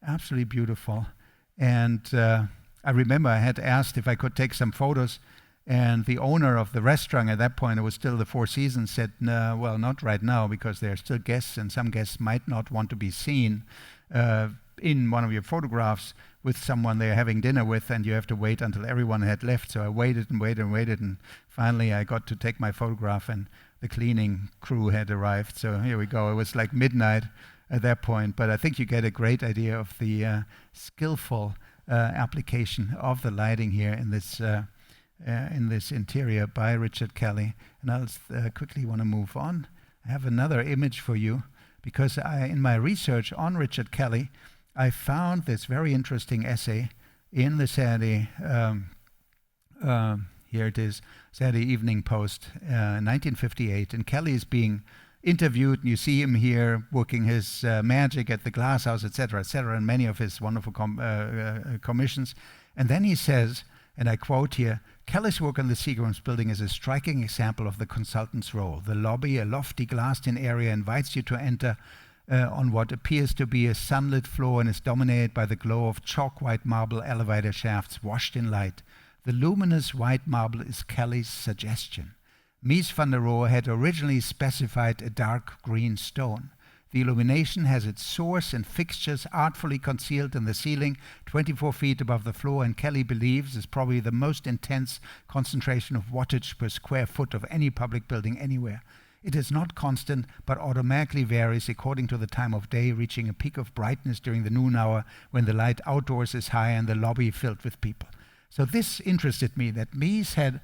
Absolutely beautiful. And I remember I had asked if I could take some photos, and the owner of the restaurant at that point, it was still the Four Seasons, said, no, well, not right now, because there are still guests, and some guests might not want to be seen in one of your photographs with someone they're having dinner with, and you have to wait until everyone had left. So I waited and waited and waited, and finally I got to take my photograph, and the cleaning crew had arrived. So here we go. It was like midnight at that point, but I think you get a great idea of the skillful application of the lighting here in this interior by Richard Kelly. And I'll quickly want to move on. I have another image for you, because in my research on Richard Kelly, I found this very interesting essay in the Saturday, here it is, Saturday Evening Post, 1958, and Kelly is being interviewed, and you see him here working his magic at the glass house, etc., and many of his wonderful commissions. And then he says, and I quote here, Kelly's work on the Seagram Building is a striking example of the consultant's role. The lobby, a lofty glassed-in area, invites you to enter on what appears to be a sunlit floor and is dominated by the glow of chalk-white marble elevator shafts washed in light. The luminous white marble is Kelly's suggestion. Mies van der Rohe had originally specified a dark green stone. The illumination has its source in fixtures artfully concealed in the ceiling, 24 feet above the floor, and Kelly believes is probably the most intense concentration of wattage per square foot of any public building anywhere. It is not constant, but automatically varies according to the time of day, reaching a peak of brightness during the noon hour when the light outdoors is high and the lobby filled with people. So this interested me, that Mies had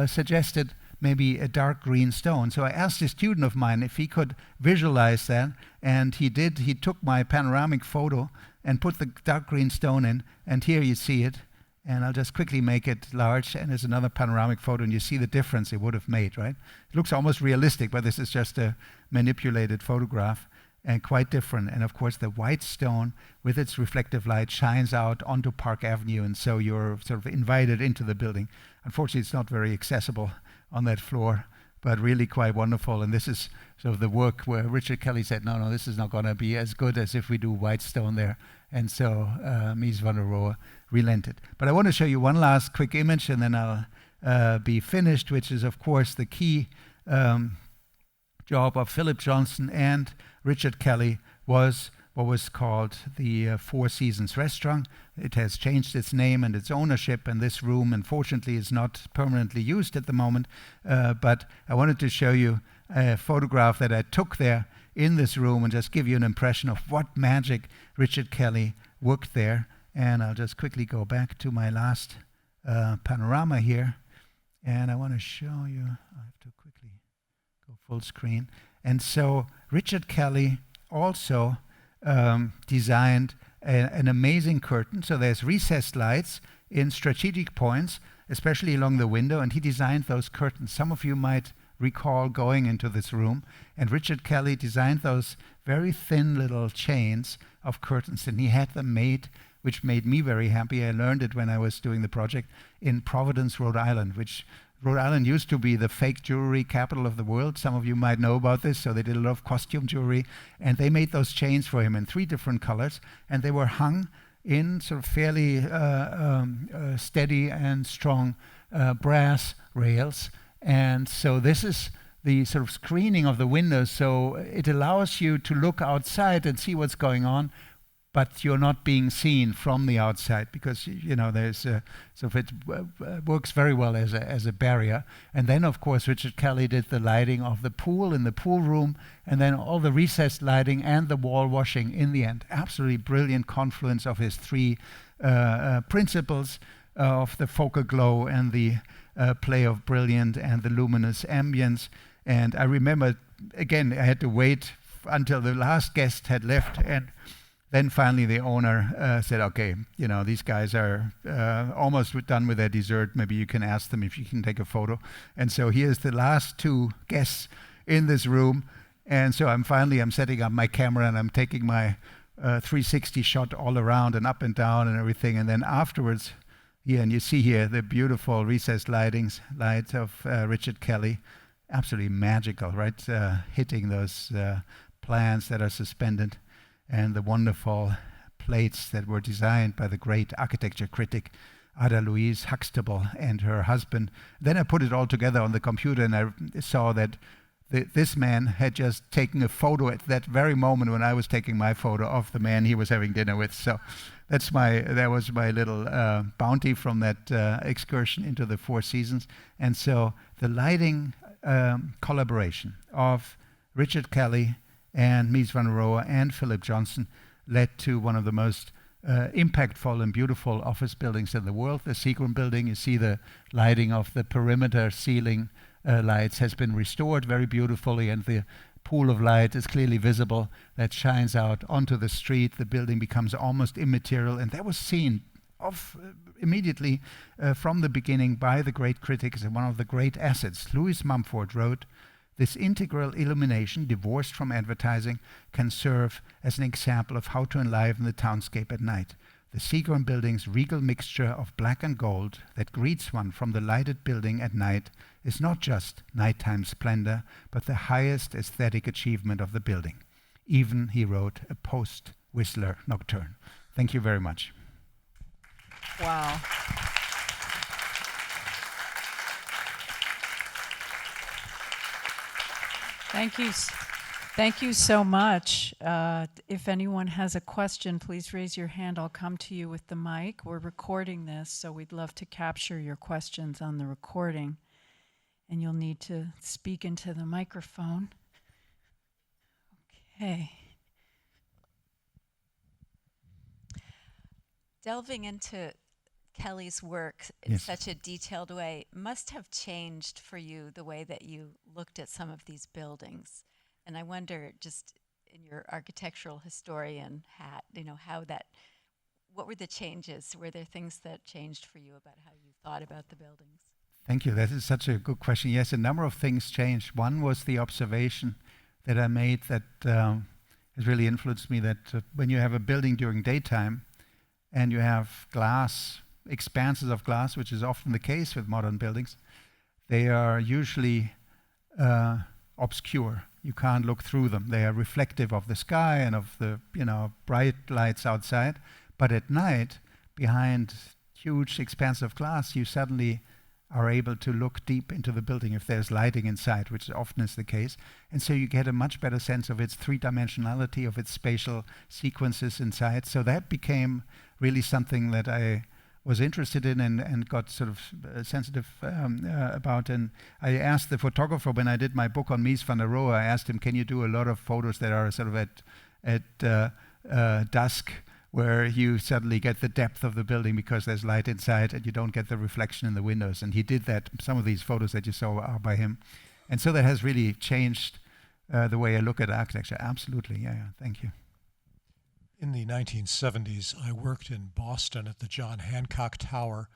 suggested maybe a dark green stone. So I asked a student of mine if he could visualize that, and he did. He took my panoramic photo and put the dark green stone in, and here you see it. And I'll just quickly make it large, and there's another panoramic photo, and you see the difference it would have made, right? It looks almost realistic, but this is just a manipulated photograph, and quite different. And of course, the white stone with its reflective light shines out onto Park Avenue, and so you're sort of invited into the building. Unfortunately, it's not very accessible on that floor, but really quite wonderful. And this is sort of the work where Richard Kelly said, no, this is not going to be as good as if we do white stone there. And so Mies van der Rohe relented. But I want to show you one last quick image, and then I'll be finished, which is, of course, the key job of Philip Johnson and Richard Kelly was what was called the Four Seasons Restaurant. It has changed its name and its ownership, and this room, unfortunately, is not permanently used at the moment. But I wanted to show you a photograph that I took there in this room and just give you an impression of what magic Richard Kelly worked there. And I'll just quickly go back to my last panorama here. And I want to show you, I have to quickly go full screen. And so Richard Kelly also designed an amazing curtain. So there's recessed lights in strategic points, especially along the window, and he designed those curtains. Some of you might recall going into this room, and Richard Kelly designed those very thin little chains of curtains, and he had them made, which made me very happy. I learned it when I was doing the project in Providence, Rhode Island, which Rhode Island used to be the fake jewelry capital of the world. Some of you might know about this. So they did a lot of costume jewelry, and they made those chains for him in 3 different colors, and they were hung in sort of fairly steady and strong brass rails. And so this is the sort of screening of the windows, so it allows you to look outside and see what's going on, but you're not being seen from the outside, because there's so it works very well as a barrier. And then of course Richard Kelly did the lighting of the pool in the pool room, and then all the recessed lighting and the wall washing in the end. Absolutely brilliant confluence of his 3 principles of the focal glow and the play of brilliant and the luminous ambience. And I remember, again, I had to wait until the last guest had left, and then finally the owner said, okay, these guys are almost done with their dessert. Maybe you can ask them if you can take a photo. And so here's the last 2 guests in this room. And so I'm setting up my camera, and I'm taking my 360 shot all around and up and down and everything. And then afterwards, and you see here the beautiful recessed lights of Richard Kelly. Absolutely magical, right? Hitting those plants that are suspended, and the wonderful plates that were designed by the great architecture critic Ada Louise Huxtable and her husband. Then I put it all together on the computer, and I saw that this man had just taken a photo at that very moment when I was taking my photo of the man he was having dinner with. So that was my little bounty from that excursion into the Four Seasons. And so the lighting collaboration of Richard Kelly and Mies van der Rohe and Philip Johnson led to one of the most impactful and beautiful office buildings in the world, the Seagram Building. You see the lighting of the perimeter ceiling lights has been restored very beautifully, and the pool of light is clearly visible that shines out onto the street. The building becomes almost immaterial, and that was seen immediately from the beginning by the great critics, and one of the great assets. Louis Mumford wrote, "This integral illumination, divorced from advertising, can serve as an example of how to enliven the townscape at night. The Seagram Building's regal mixture of black and gold that greets one from the lighted building at night is not just nighttime splendor, but the highest aesthetic achievement of the building. Even," he wrote, "a post-Whistler nocturne." Thank you very much. Wow. Thank you. Thank you so much. If anyone has a question, please raise your hand. I'll come to you with the mic. We're recording this, so we'd love to capture your questions on the recording. And you'll need to speak into the microphone. Okay. Delving into Kelly's work in such a detailed way must have changed for you the way that you looked at some of these buildings. And I wonder, just in your architectural historian hat, what were the changes? Were there things that changed for you about how you thought about the buildings? Thank you. That is such a good question. Yes, a number of things changed. One was the observation that I made that has really influenced me, that when you have a building during daytime and you have glass, expanses of glass, which is often the case with modern buildings, they are usually obscure. You can't look through them. They are reflective of the sky and of the bright lights outside. But at night, behind huge expanse of glass, you suddenly are able to look deep into the building if there's lighting inside, which often is the case. And so you get a much better sense of its three-dimensionality, of its spatial sequences inside. So that became really something that I was interested in and got sort of sensitive about. And I asked the photographer, when I did my book on Mies van der Rohe, I asked him, can you do a lot of photos that are sort of at dusk, where you suddenly get the depth of the building because there's light inside and you don't get the reflection in the windows? And he did that. Some of these photos that you saw are by him. And so that has really changed the way I look at architecture. Absolutely, yeah, thank you. In the 1970s, I worked in Boston at the John Hancock Tower,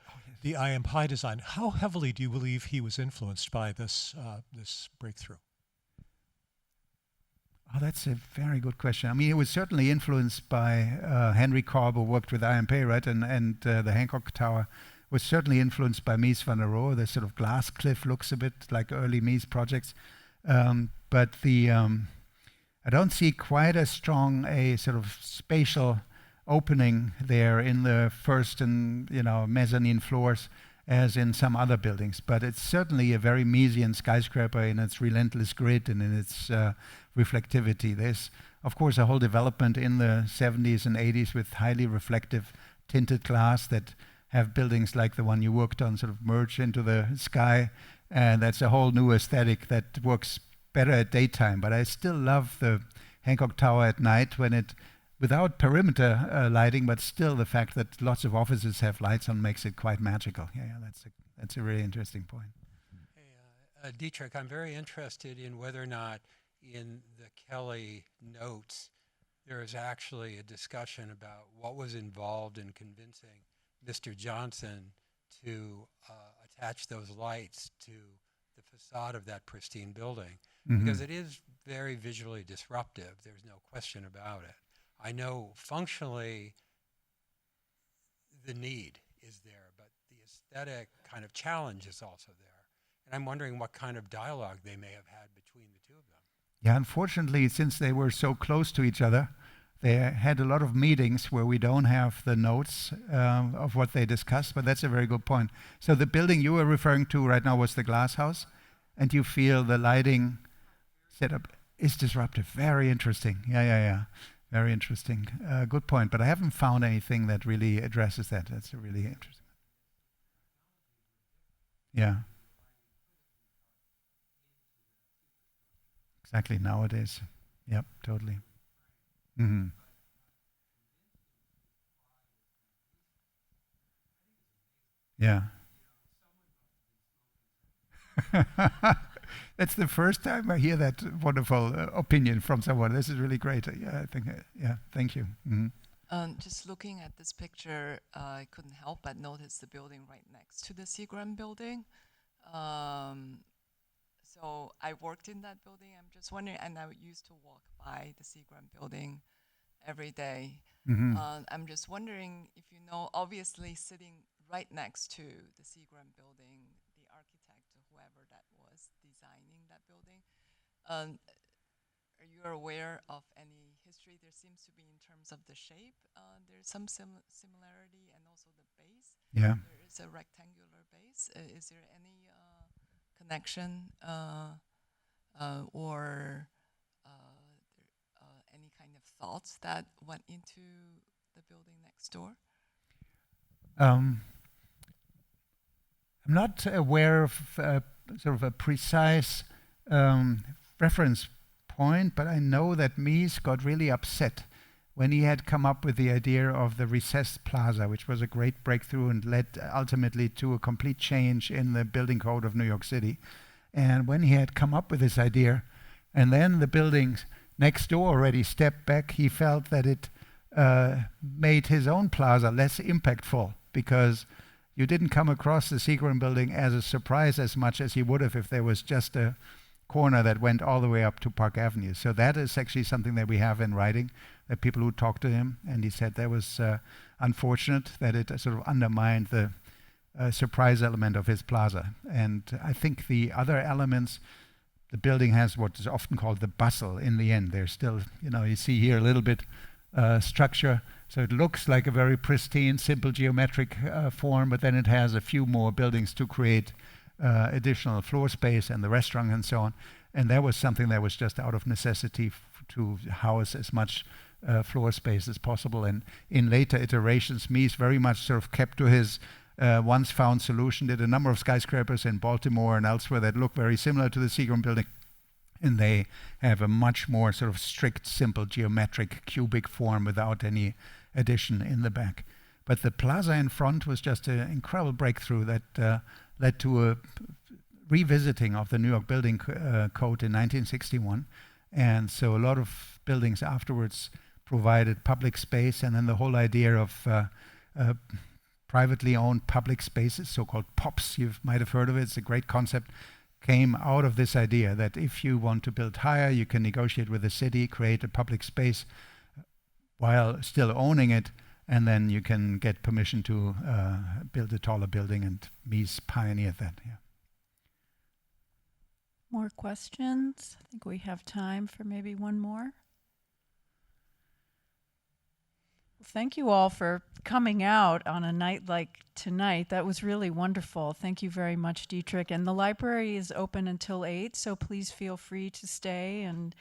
the I.M. Pye design. How heavily do you believe he was influenced by this breakthrough? Oh, that's a very good question. I mean, he was certainly influenced by Henry Cobb, who worked with I.M. Pye, right? And the Hancock Tower was certainly influenced by Mies van der Rohe. The sort of glass cliff looks a bit like early Mies projects. But I don't see quite as strong a sort of spatial opening there in the first and mezzanine floors as in some other buildings. But it's certainly a very Miesian skyscraper in its relentless grid and in its reflectivity. There's, of course, a whole development in the 70s and 80s with highly reflective tinted glass that have buildings like the one you worked on sort of merge into the sky. And that's a whole new aesthetic that works better at daytime. But I still love the Hancock Tower at night when it, without perimeter lighting, but still the fact that lots of offices have lights on makes it quite magical. Yeah, that's a really interesting point. Hey, Dietrich, I'm very interested in whether or not in the Kelly notes there is actually a discussion about what was involved in convincing Mr. Johnson to attach those lights to the facade of that pristine building, because it is very visually disruptive. There's no question about it. I know functionally the need is there, but the aesthetic kind of challenge is also there. And I'm wondering what kind of dialogue they may have had between the two of them. Yeah, unfortunately, since they were so close to each other, they had a lot of meetings where we don't have the notes of what they discussed, but that's a very good point. So the building you were referring to right now was the glass house, and you feel the lighting setup is disruptive. Very interesting. Yeah. Very interesting. Good point. But I haven't found anything that really addresses that. That's a really interesting. Yeah. Exactly. Nowadays. Yep. Totally. Mm-hmm. Yeah. That's the first time I hear that wonderful opinion from someone. This is really great. Yeah, I think. Thank you. Mm-hmm. Just looking at this picture, I couldn't help but notice the building right next to the Seagram Building. So I worked in that building. I'm just wondering, and I used to walk by the Seagram Building every day. Mm-hmm. I'm just wondering if you know, obviously sitting right next to the Seagram Building, the architect, whoever that was designing that building, are you aware of any history there seems to be in terms of the shape? There's some similarity, and also the base. Yeah. There is a rectangular base. Is there any connection or thoughts that went into the building next door? I'm not aware of sort of a precise reference point, but I know that Mies got really upset when he had come up with the idea of the recessed plaza, which was a great breakthrough and led ultimately to a complete change in the building code of New York City. And when he had come up with this idea, and then the buildings next door already stepped back, he felt that it made his own plaza less impactful, because you didn't come across the Seagram Building as a surprise as much as you would have if there was just a corner that went all the way up to Park Avenue. So that is actually something that we have in writing, that people who talked to him, and he said that was unfortunate that it sort of undermined the surprise element of his plaza. And I think the other elements, the building has what is often called the bustle in the end. There's still, you see here a little bit structure, so it looks like a very pristine, simple geometric form, but then it has a few more buildings to create additional floor space and the restaurant and so on. And that was something that was just out of necessity to house as much floor space as possible. And in later iterations, Mies very much sort of kept to his once found solution, did a number of skyscrapers in Baltimore and elsewhere that look very similar to the Seagram Building. And they have a much more sort of strict, simple, geometric, cubic form without any addition in the back. But the plaza in front was just an incredible breakthrough that led to a revisiting of the New York Building Code in 1961. And so a lot of buildings afterwards provided public space, and then the whole idea of privately owned public spaces, so-called POPs, you might have heard of it, it's a great concept, came out of this idea that if you want to build higher, you can negotiate with the city, create a public space while still owning it, and then you can get permission to build a taller building, and Mies pioneered that. Yeah. More questions? I think we have time for maybe one more. Well, thank you all for coming out on a night like tonight. That was really wonderful. Thank you very much, Dietrich. And the library is open until 8, so please feel free to stay and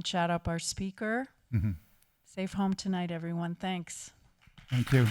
chat up our speaker. Mm-hmm. Safe home tonight, everyone. Thanks. Thank you.